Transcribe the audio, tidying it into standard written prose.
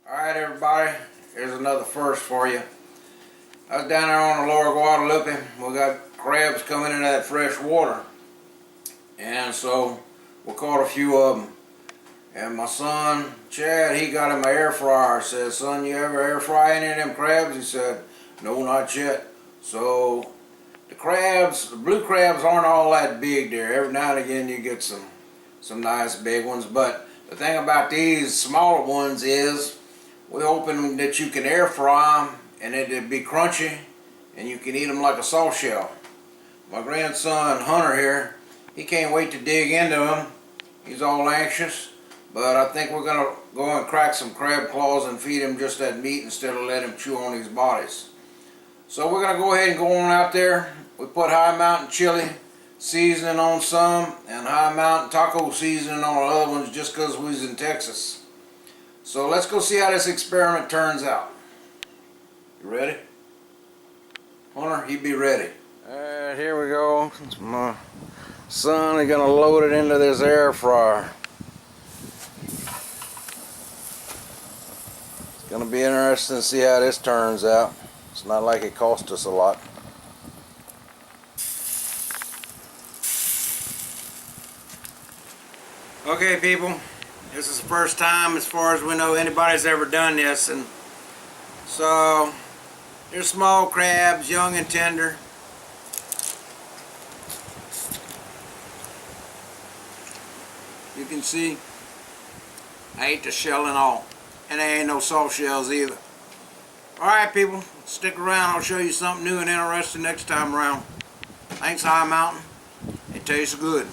Alright everybody, here's another first for you. I was down there on the lower Guadalupe. We got crabs coming into that fresh water. And so we caught a few of them. And my son, Chad, he got in my air fryer. I said, son, you ever air fry any of them crabs? He said, no, not yet. So the crabs, the blue crabs aren't all that big there. Every now and again you get some nice big ones. But the thing about these smaller ones is we're hoping that you can air fry them and it'd be crunchy and you can eat them like a soft shell. My grandson Hunter here, he can't wait to dig into them. He's all anxious, but I think we're gonna go and crack some crab claws and feed him just that meat instead of let him chew on these bodies. So we're gonna go ahead and go on out there. We put High Mountain chili seasoning on some and High Mountain taco seasoning on the other ones just because we was in Texas. So let's go see how this experiment turns out. You ready? Hunter, he be ready. Alright, here we go. It's my son. He's gonna load it into this air fryer. It's gonna be interesting to see how this turns out. It's not like it cost us a lot. Okay people, this is the first time as far as we know anybody's ever done this, and so they're small crabs, young and tender. You can see I ate the shell and all, and there ain't no soft shells either. Alright people, stick around, I'll show you something new and interesting next time around. Thanks High Mountain, it tastes good.